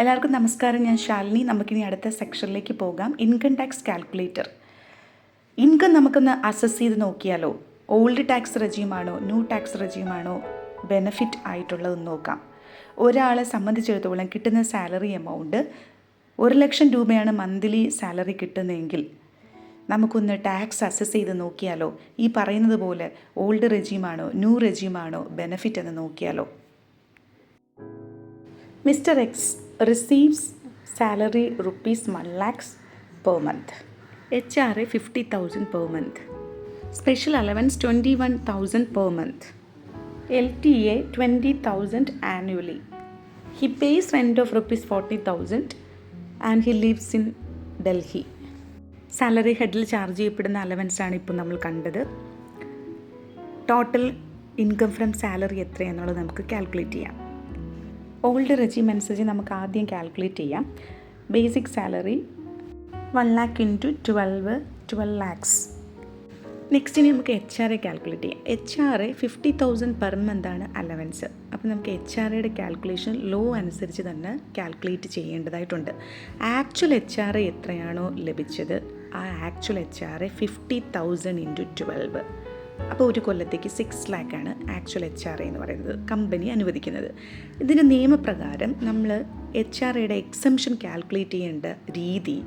എല്ലാവർക്കും നമസ്കാരം. ഞാൻ ശാലിനി. നമുക്കിനി അടുത്ത സെക്ഷനിലേക്ക് പോകാം. Income tax calculator. ഇൻകം നമുക്കൊന്ന് അസസ് ചെയ്ത് നോക്കിയാലോ. ഓൾഡ് ടാക്സ് റെജീമാണോ ന്യൂ ടാക്സ് റെജീമാണോ ബെനിഫിറ്റ് ആയിട്ടുള്ളതെന്ന് നോക്കാം. ഒരാളെ സംബന്ധിച്ചിടത്തോളം കിട്ടുന്ന സാലറി എമൗണ്ട് 1,00,000 രൂപയാണ് മന്ത്ലി സാലറി കിട്ടുന്നതെങ്കിൽ നമുക്കൊന്ന് ടാക്സ് അസസ് ചെയ്ത് നോക്കിയാലോ. ഈ പറയുന്നത് പോലെ ഓൾഡ് റെജീമാണോ ന്യൂ റെജീമാണോ ബെനിഫിറ്റ് എന്ന് നോക്കിയാലോ. Mr. X receives salary rupees 1 lakhs per month. HRA 50,000 per month. Special allowance 21,000 per month. LTA 20,000 annually. He pays rent of rupees 40,000 and he lives in Delhi. Salary ഹെഡിൽ charge ചെയ്യപ്പെടുന്ന അലവൻസാണ് ഇപ്പോൾ നമ്മൾ കണ്ടത്. Total income from salary എത്രയാണെന്നുള്ളത് നമുക്ക് calculate ചെയ്യാം. Old regime അനുസരിച്ച് നമുക്ക് ആദ്യം കാൽക്കുലേറ്റ് ചെയ്യാം. Basic salary 1 lakh into 12 lakhs. Next ഇനി നമുക്ക് HRA കാൽക്കുലേറ്റ് ചെയ്യാം. HRA 50,000 പെർ മന്താണ് അലവൻസ്. അപ്പോൾ നമുക്ക് HRAയുടെ കാൽക്കുലേഷൻ ലോ അനുസരിച്ച് തന്നെ കാൽക്കുലേറ്റ് ചെയ്യേണ്ടതായിട്ടുണ്ട്. ആക്ച്വൽ HRA എത്രയാണോ ലഭിച്ചത് ആ ആക്ച്വൽ HRA 50,000 ഇൻറ്റു 12. അപ്പോൾ ഒരു കൊല്ലത്തേക്ക് 6 lakh ആണ് ആക്ച്വൽ HRA എന്ന് പറയുന്നത് കമ്പനി അനുവദിക്കുന്നത്. ഇതിൻ്റെ നിയമപ്രകാരം നമ്മൾ HRAയുടെ എക്സംഷൻ കാൽക്കുലേറ്റ് ചെയ്യേണ്ട രീതി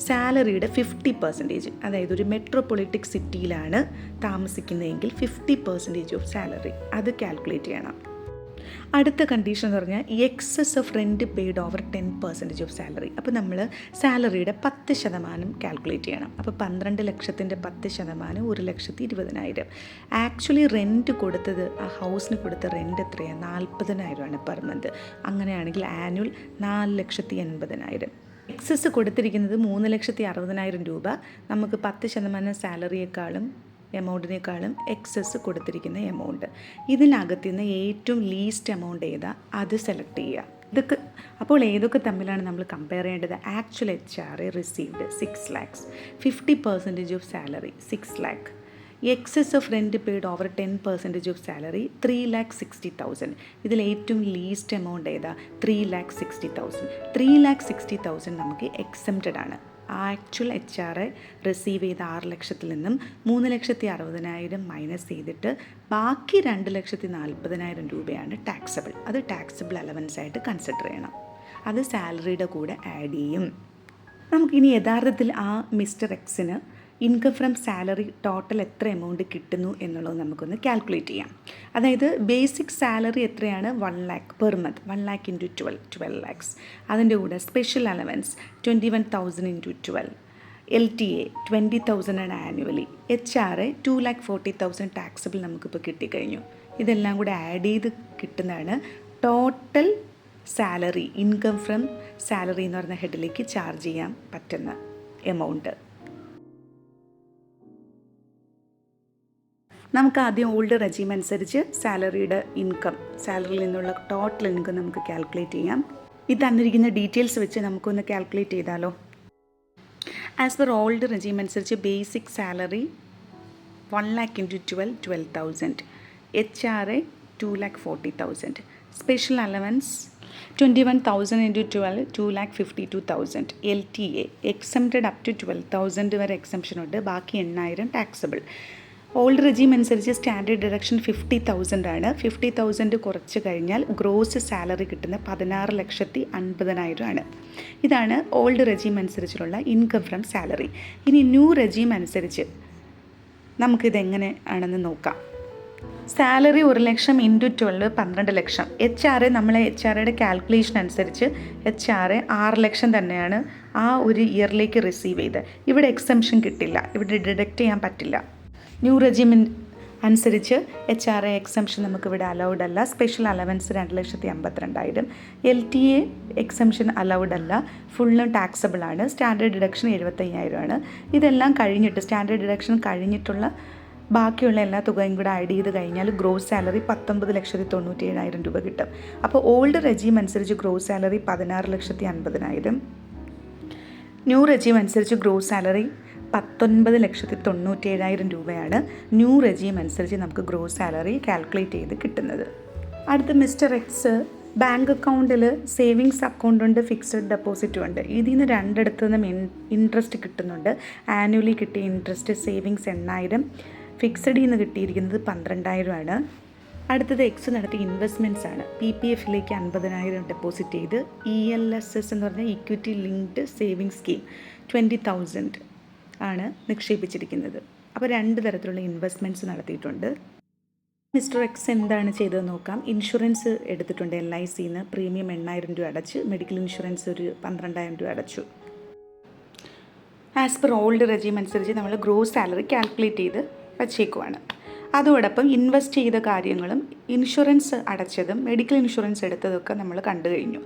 സാലറിയുടെ 50%, അതായത് ഒരു മെട്രോപൊളിറ്റിക് സിറ്റിയിലാണ് താമസിക്കുന്നതെങ്കിൽ 50% ഓഫ് സാലറി അത് കാൽക്കുലേറ്റ് ചെയ്യണം. അടുത്ത കണ്ടീഷൻ എന്ന് പറഞ്ഞാൽ excess of rent paid over 10% of salary. അപ്പോൾ നമ്മൾ സാലറിയുടെ 10% കാൽക്കുലേറ്റ് ചെയ്യണം. അപ്പോൾ 12 ലക്ഷത്തിൻ്റെ 10% 1,20,000. ആക്ച്വലി റെൻറ്റ് കൊടുത്തത് ആ ഹൗസിന് കൊടുത്ത റെൻറ്റ് എത്രയാണ്? 40,000 പെർ മന്ത്. അങ്ങനെയാണെങ്കിൽ ആനുവൽ 4,80,000. എക്സസ് കൊടുത്തിരിക്കുന്നത് 3,60,000 രൂപ. നമുക്ക് 10% സാലറിയേക്കാളും എമൗണ്ടിനേക്കാളും എക്സസ് കൊടുത്തിരിക്കുന്ന എമൗണ്ട്. ഇതിനകത്ത് നിന്ന് ഏറ്റവും ലീസ്റ്റ് എമൗണ്ട് ഏതാ അത് സെലക്ട് ചെയ്യുക. ഇതൊക്കെ അപ്പോൾ ഏതൊക്കെ തമ്മിലാണ് നമ്മൾ കമ്പയർ ചെയ്യേണ്ടത്? Actual HRA received 6 lakhs, 50% of salary 6 lakh, excess of rent paid over 10% of salary 3,60,000. ഇതിൽ ഏറ്റവും ലീസ്റ്റ് എമൗണ്ട് ഏതാ? 3,60,000. 3,60,000 നമുക്ക് എക്സംപ്റ്റഡ് ആണ്. ആക്ച്വൽ HRA റിസീവ് ചെയ്ത 6 ലക്ഷത്തിൽ നിന്നും 3,60,000 മൈനസ് ചെയ്തിട്ട് ബാക്കി 2,40,000 രൂപയാണ് ടാക്സബിൾ. അത് ടാക്സബിൾ അലവൻസ് ആയിട്ട് കൺസിഡർ ചെയ്യണം. അത് സാലറിയുടെ കൂടെ ആഡ് ചെയ്യും. നമുക്കിനി യഥാർത്ഥത്തിൽ ആ മിസ്റ്റർ എക്സിന് ഇൻകം ഫ്രം സാലറി ടോട്ടൽ എത്ര എമൗണ്ട് കിട്ടുന്നു എന്നുള്ളത് നമുക്കൊന്ന് കാൽക്കുലേറ്റ് ചെയ്യാം. അതായത് ബേസിക് സാലറി എത്രയാണ്? 1 lakh per month. 1 lakh into 12 lakhs. അതിൻ്റെ കൂടെ special allowance 21,000 into 12. LTA 20,000 annually. HRA 2,40,000 taxable നമുക്കിപ്പോൾ കിട്ടിക്കഴിഞ്ഞു. ഇതെല്ലാം കൂടെ ആഡ് ചെയ്ത് കിട്ടുന്നതാണ് total salary, income from salary എന്ന് പറയുന്ന ഹെഡിലേക്ക് ചാർജ് ചെയ്യാൻ പറ്റുന്ന എമൗണ്ട്. നമുക്ക് ആദ്യം ഓൾഡ് റെജീം അനുസരിച്ച് സാലറിയുടെ ഇൻകം, സാലറിയിൽ നിന്നുള്ള ടോട്ടൽ ഇൻകം നമുക്ക് കാൽക്കുലേറ്റ് ചെയ്യാം. ഇത് തന്നിരിക്കുന്ന ഡീറ്റെയിൽസ് വെച്ച് നമുക്കൊന്ന് കാൽക്കുലേറ്റ് ചെയ്താലോ. ആസ് പെർ ഓൾഡ് റെജീം അനുസരിച്ച് basic salary 1 lakh into 12,000. HRA 2,40,000. Special allowance 21,000 into 12 2,52,000. LTA exempted up to 12,000 വരെ എക്സംഷൻ ഉണ്ട്. ബാക്കി 8,000 ടാക്സബിൾ. ഓൾഡ് റെജീം അനുസരിച്ച് സ്റ്റാൻഡേർഡ് ഡിഡക്ഷൻ 50,000 ആണ്. 50,000 കുറച്ച് കഴിഞ്ഞാൽ ഗ്രോസ് സാലറി കിട്ടുന്ന 16,50,000 ആണ്. ഇതാണ് ഓൾഡ് റെജീം അനുസരിച്ചുള്ള ഇൻകം ഫ്രം സാലറി. ഇനി ന്യൂ റെജീം അനുസരിച്ച് നമുക്കിതെങ്ങനെ ആണെന്ന് നോക്കാം. സാലറി 1,00,000 ഇൻറ്റു 12 12 ലക്ഷം. HRA നമ്മളെ HRAയുടെ കാൽക്കുലേഷൻ അനുസരിച്ച് HRA 6 ലക്ഷം തന്നെയാണ് ആ ഒരു ഇയറിലേക്ക് റിസീവ് ചെയ്ത്. ഇവിടെ എക്സംഷൻ കിട്ടില്ല, ഇവിടെ ഡിഡക്റ്റ് ചെയ്യാൻ പറ്റില്ല. ന്യൂ റെജീം അനുസരിച്ച് HRA എക്സംഷൻ നമുക്കിവിടെ അലൗഡ് അല്ല. Special allowance 2,52,000. LTA exemption allowed അല്ല, ഫുള്ളും ടാക്സബിൾ ആണ്. സ്റ്റാൻഡേർഡ് ഡിഡക്ഷൻ 75,000 ആണ്. ഇതെല്ലാം കഴിഞ്ഞിട്ട് സ്റ്റാൻഡേർഡ് ഡിഡക്ഷൻ കഴിഞ്ഞിട്ടുള്ള ബാക്കിയുള്ള എല്ലാ തുകയും കൂടെ ആഡ് ചെയ്ത് കഴിഞ്ഞാൽ ഗ്രോസ് സാലറി 19,97,000 രൂപ കിട്ടും. അപ്പോൾ ഓൾഡ് റെജീം അനുസരിച്ച് ഗ്രോസ് സാലറി 16,50,000. ന്യൂ റെജീം അനുസരിച്ച് ഗ്രോസ് സാലറി 19,97,000 രൂപയാണ് ന്യൂ റെജീം അനുസരിച്ച് നമുക്ക് ഗ്രോസ് സാലറി കാൽക്കുലേറ്റ് ചെയ്ത് കിട്ടുന്നത്. അടുത്ത മിസ്റ്റർ എക്സ് ബാങ്ക് അക്കൗണ്ടിൽ സേവിങ്സ് അക്കൗണ്ട് ഉണ്ട്, ഫിക്സഡ് ഡെപ്പോസിറ്റും ഉണ്ട്. ഇതിൽ നിന്ന് രണ്ടിടത്തു നിന്നും ഇൻട്രസ്റ്റ് കിട്ടുന്നുണ്ട്. ആനുവലി കിട്ടിയ ഇൻട്രസ്റ്റ് സേവിങ്സ് 8,000, ഫിക്സഡിൽ നിന്ന് കിട്ടിയിരിക്കുന്നത് 12,000 ആണ്. അടുത്തത് എക്സ് നടത്തിയ ഇൻവെസ്റ്റ്മെൻറ്റ്സ് ആണ്. PPF 50,000 ഡെപ്പോസിറ്റ് ചെയ്ത് ELSS എന്ന് പറഞ്ഞാൽ ഇക്വിറ്റി ലിങ്ക്ഡ് സേവിങ്സ് സ്കീം 20,000 ആണ് നിക്ഷേപിച്ചിരിക്കുന്നത്. അപ്പോൾ 2 തരത്തിലുള്ള ഇൻവെസ്റ്റ്മെൻറ്റ്സ് നടത്തിയിട്ടുണ്ട്. മിസ്റ്റർ എക്സ് എന്താണ് ചെയ്തതെന്ന് നോക്കാം. ഇൻഷുറൻസ് എടുത്തിട്ടുണ്ട് LICന്ന്. പ്രീമിയം 8,000 രൂപ അടച്ച്, മെഡിക്കൽ ഇൻഷുറൻസ് ഒരു 12,000 രൂപ അടച്ചു. ആസ് പെർ ഓൾഡ് റെജീം അനുസരിച്ച് നമ്മൾ ഗ്രോസ് സാലറി കാൽക്കുലേറ്റ് ചെയ്ത് വച്ചേക്കുവാണ്. അതോടൊപ്പം ഇൻവെസ്റ്റ് ചെയ്ത കാര്യങ്ങളും ഇൻഷുറൻസ് അടച്ചതും മെഡിക്കൽ ഇൻഷുറൻസ് എടുത്തതൊക്കെ നമ്മൾ കണ്ടു കഴിഞ്ഞു.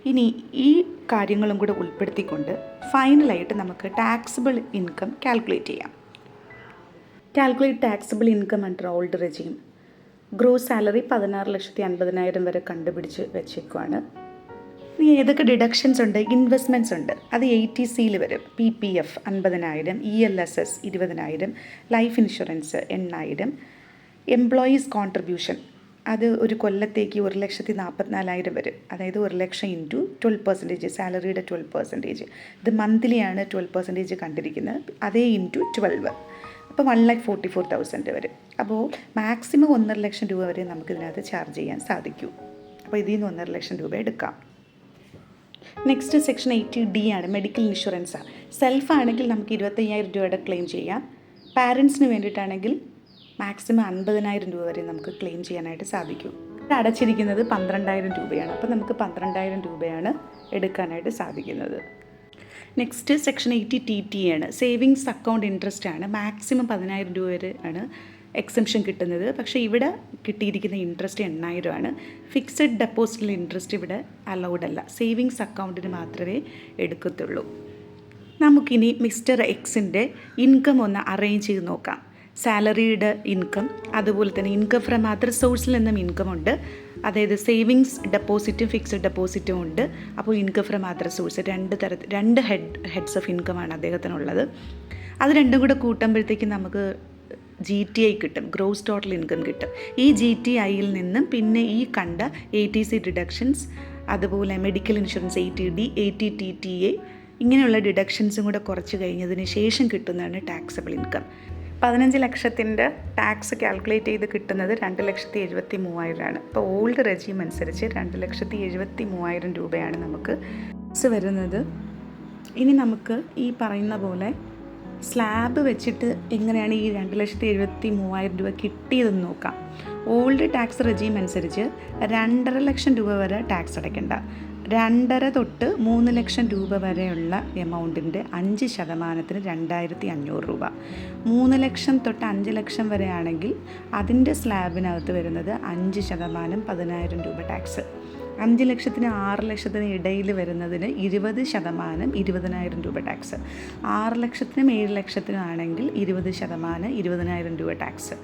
ഇനി ഈ കാര്യങ്ങളും കൂടെ ഉൾപ്പെടുത്തിക്കൊണ്ട് ഫൈനലായിട്ട് നമുക്ക് ടാക്സിബിൾ ഇൻകം കാൽക്കുലേറ്റ് ചെയ്യാം. Calculate taxable income under old regime. Gross salary 16,50,000 വരെ കണ്ടുപിടിച്ച് വെച്ചേക്കുവാണ്. ഇനി ഏതൊക്കെ ഡിഡക്ഷൻസ് ഉണ്ട്? ഇൻവെസ്റ്റ്മെൻറ്റ്സ് ഉണ്ട്, അത് 80Cയിൽ വരും. PPF 50,000, ELSS 20,000, life insurance 8,000, employees contribution അത് ഒരു കൊല്ലത്തേക്ക് 1,44,000 വരും. അതായത് 1,00,000 ഇൻറ്റു 12%, സാലറിയുടെ 12%. ഇത് മന്ത്ലിയാണ് 12% കണ്ടിരിക്കുന്നത്. അതേ ഇൻറ്റു 12, അപ്പോൾ 1,44,000 വരും. അപ്പോൾ മാക്സിമം 1,50,000 രൂപ വരെ നമുക്കിതിനകത്ത് ചാർജ് ചെയ്യാൻ സാധിക്കൂ. അപ്പോൾ ഇതിൽ നിന്ന് 1,50,000 രൂപ എടുക്കാം. നെക്സ്റ്റ് സെക്ഷൻ 80D ആണ്, മെഡിക്കൽ ഇൻഷുറൻസാണ്. സെൽഫ് ആണെങ്കിൽ നമുക്ക് 25,000 രൂപയുടെ ക്ലെയിം ചെയ്യാം. പാരൻസിന് വേണ്ടിയിട്ടാണെങ്കിൽ മാക്സിമം 50,000 രൂപ വരെ നമുക്ക് ക്ലെയിം ചെയ്യാനായിട്ട് സാധിക്കും. ഇത് അടച്ചിരിക്കുന്നത് 12,000 രൂപയാണ്. അപ്പോൾ നമുക്ക് 12,000 രൂപയാണ് എടുക്കാനായിട്ട് സാധിക്കുന്നത്. നെക്സ്റ്റ് സെക്ഷൻ 80TT ആണ്, സേവിങ്സ് അക്കൗണ്ട് ഇൻട്രസ്റ്റ് ആണ്. മാക്സിമം 10,000 രൂപ വരെ ആണ് എക്സംഷൻ കിട്ടുന്നത്. പക്ഷേ ഇവിടെ കിട്ടിയിരിക്കുന്ന ഇൻട്രസ്റ്റ് 8,000 ആണ്. ഫിക്സഡ് ഡെപ്പോസിറ്റിൽ ഇൻട്രസ്റ്റ് ഇവിടെ അലൗഡ് അല്ല, സേവിങ്സ് അക്കൗണ്ടിന് മാത്രമേ എടുക്കത്തുള്ളൂ. നമുക്കിനി മിസ്റ്റർ എക്സിൻ്റെ ഇൻകം ഒന്ന് അറേഞ്ച് ചെയ്ത് നോക്കാം. സാലറിയുടെ ഇൻകം, അതുപോലെ തന്നെ ഇൻകം ഫ്രം അതർ സോഴ്സിൽ നിന്നും ഇൻകം ഉണ്ട്. അതായത് സേവിങ്സ് ഡെപ്പോസിറ്റും ഫിക്സഡ് ഡെപ്പോസിറ്റും ഉണ്ട്. അപ്പോൾ ഇൻകം ഫ്രം അതർ സോഴ്സ് രണ്ട് ഹെഡ്സ് ഓഫ് ഇൻകമാണ് അദ്ദേഹത്തിനുള്ളത്. അത് രണ്ടും കൂടെ കൂട്ടുമ്പോഴത്തേക്കും നമുക്ക് GTI കിട്ടും, ഗ്രോസ് ടോട്ടൽ ഇൻകം കിട്ടും. ഈ GTIയിൽ നിന്നും പിന്നെ ഈ കണ്ട ATC ഡിഡക്ഷൻസ്, അതുപോലെ മെഡിക്കൽ ഇൻഷുറൻസ് 80D, 80TTA ഇങ്ങനെയുള്ള ഡിഡക്ഷൻസും കൂടെ കുറച്ച് കഴിഞ്ഞതിന് ശേഷം കിട്ടുന്നതാണ് ടാക്സബിൾ ഇൻകം. 15 ലക്ഷത്തിൻ്റെ ടാക്സ് കാൽക്കുലേറ്റ് ചെയ്ത് കിട്ടുന്നത് 2,73,000 ആണ്. ഇപ്പോൾ ഓൾഡ് റെജീം അനുസരിച്ച് 2,73,000 രൂപയാണ് നമുക്ക് ടാക്സ് വരുന്നത്. ഇനി നമുക്ക് ഈ പറയുന്ന പോലെ സ്ലാബ് വെച്ചിട്ട് എങ്ങനെയാണ് ഈ 2,73,000 രൂപ കിട്ടിയതെന്ന് നോക്കാം. ഓൾഡ് ടാക്സ് റെജീം അനുസരിച്ച് 2.5 ലക്ഷം രൂപ വരെ ടാക്സ് അടയ്ക്കേണ്ട. 2.5 തൊട്ട് 3 ലക്ഷം രൂപ വരെയുള്ള എമൗണ്ടിൻ്റെ 5% 2,500 രൂപ. 3 ലക്ഷം തൊട്ട് 5 ലക്ഷം വരെ ആണെങ്കിൽ അതിൻ്റെ സ്ലാബിനകത്ത് വരുന്നത് 5% 10,000 രൂപ ടാക്സ്. 5 ലക്ഷത്തിന് 6 ലക്ഷത്തിന് ഇടയിൽ വരുന്നതിന് 20% 20,000 രൂപ ടാക്സ്. 6 ലക്ഷത്തിനും 7 ലക്ഷത്തിനും ആണെങ്കിൽ 20% 20,000 രൂപ ടാക്സ്.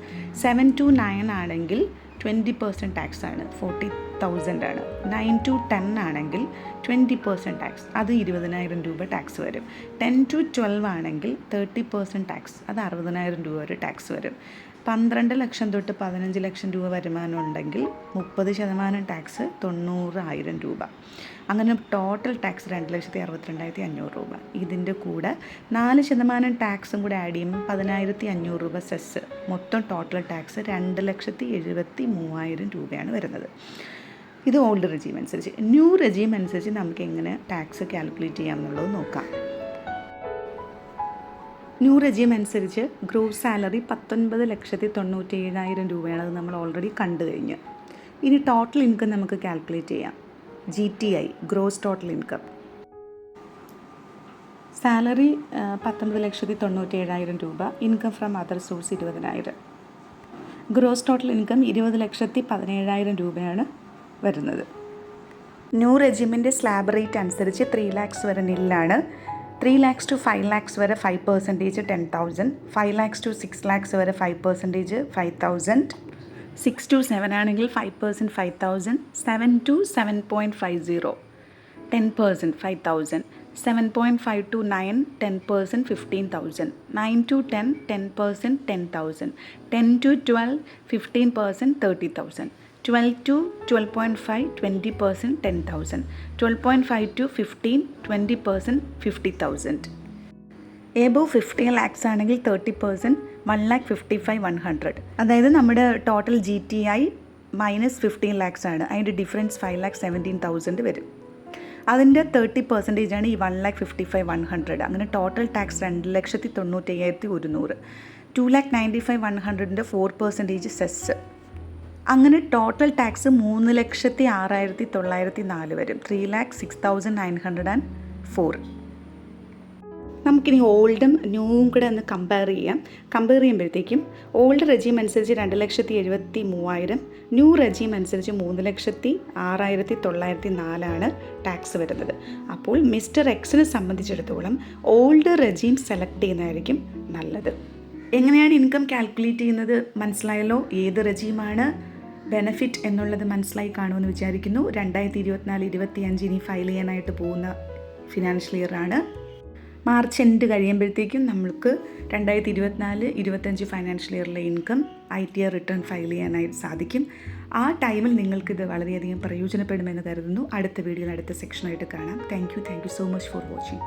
7 to 9 ആണെങ്കിൽ 20% ടാക്സ് ആണ്, 40,000 ആണ്. 9 to 10 ആണെങ്കിൽ 20% ടാക്സ്, അത് 20,000 രൂപ ടാക്സ് വരും. 10 to 12 ആണെങ്കിൽ 30% ടാക്സ്, അത് 60,000 രൂപ വരെ ടാക്സ് വരും. 12 ലക്ഷം തൊട്ട് 15 ലക്ഷം രൂപ വരുമാനം ഉണ്ടെങ്കിൽ 30% ടാക്സ് 90,000 രൂപ. അങ്ങനെ ടോട്ടൽ ടാക്സ് 2,62,500 രൂപ. ഇതിൻ്റെ കൂടെ 4% ടാക്സും കൂടെ ആഡ് ചെയ്യുമ്പോൾ 10,500 രൂപ സെസ്. മൊത്തം ടോട്ടൽ ടാക്സ് 2,73,000 രൂപയാണ് വരുന്നത്. ഇത് ഓൾഡ് റെജീം അനുസരിച്ച്. ന്യൂ റെജീം അനുസരിച്ച് നമുക്ക് എങ്ങനെ ടാക്സ് കാൽക്കുലേറ്റ് ചെയ്യാമെന്നുള്ളത് നോക്കാം. ന്യൂ റെജീം അനുസരിച്ച് ഗ്രോസ് സാലറി 19,97,000 രൂപയാണ്. അത് നമ്മൾ ഓൾറെഡി കണ്ടു കഴിഞ്ഞ്. ഇനി ടോട്ടൽ ഇൻകം നമുക്ക് കാൽക്കുലേറ്റ് ചെയ്യാം. GTI, gross total income. Salary 19,97,000 രൂപ. Income from other source 20,000. Gross total income 20,17,000 രൂപയാണ് വരുന്നത്. ന്യൂ റെജിമിൻ്റെ സ്ലാബ് റേറ്റ് അനുസരിച്ച് 3 lakhs വരെ നില്ലാണ്. 3 lakhs to 5 lakhs വരെ 5% 10,000. 5 lakhs to 6 lakhs വരെ 5% 5,000. 6 to 7 ആണെങ്കിൽ 5% 5,000. 7 to 7.50 10% 5,000. 7.5 to 9 10% 15,000. 9 to 10 10% 10,000. 10 to 12 15% 30,000. 12 to 12.5 20% 10,000, 12.5 to 15 20% 50,000. Above 50 lakhs ആണെങ്കിൽ 30% 1,55,100. അതായത് നമ്മുടെ ടോട്ടൽ GTI മൈനസ് 15 lakhs ആണ്. അതിൻ്റെ ഡിഫറൻസ് 5,17,000 വരും. അതിൻ്റെ 30% ആണ് ഈ 1,55,100. അങ്ങനെ ടോട്ടൽ ടാക്സ് 2,95,100. 2,95,100ൻ്റെ 4% സെസ്. അങ്ങനെ ടോട്ടൽ ടാക്സ് 3,06,904 വരും. 3,06,904. നമുക്കിനി ഓൾഡും ന്യൂവും കൂടെ ഒന്ന് കമ്പയർ ചെയ്യുമ്പോഴത്തേക്കും ഓൾഡ് റെജീം അനുസരിച്ച് 2,73,000, ന്യൂ റെജീം അനുസരിച്ച് 3,06,904 ടാക്സ് വരുന്നത്. അപ്പോൾ മിസ്റ്റർ എക്സിനെ സംബന്ധിച്ചിടത്തോളം ഓൾഡ് റെജീം സെലക്ട് ചെയ്യുന്നതായിരിക്കും നല്ലത്. എങ്ങനെയാണ് ഇൻകം കാൽക്കുലേറ്റ് ചെയ്യുന്നത് മനസ്സിലായല്ലോ? ഏത് റെജീമാണ് ബെനഫിറ്റ് എന്നുള്ളത് മനസ്സിലായി കാണുമെന്ന് വിചാരിക്കുന്നു. 2024-25 ഇനി ഫയൽ ചെയ്യാനായിട്ട് പോകുന്ന ഫിനാൻഷ്യൽ ഇയറാണ്. മാർച്ച് എൻഡ് കഴിയുമ്പോഴത്തേക്കും നമുക്ക് 2024-25 ഫൈനാൻഷ്യൽ ഇയറിലെ ഇൻകം ITR റിട്ടേൺ ഫയൽ ചെയ്യാനായിട്ട് സാധിക്കും. ആ ടൈമിൽ നിങ്ങൾക്കിത് വളരെയധികം പ്രയോജനപ്പെടുമെന്ന് കരുതുന്നു. അടുത്ത വീഡിയോയിൽ അടുത്ത സെക്ഷനായിട്ട് കാണാം. Thank you so much for watching.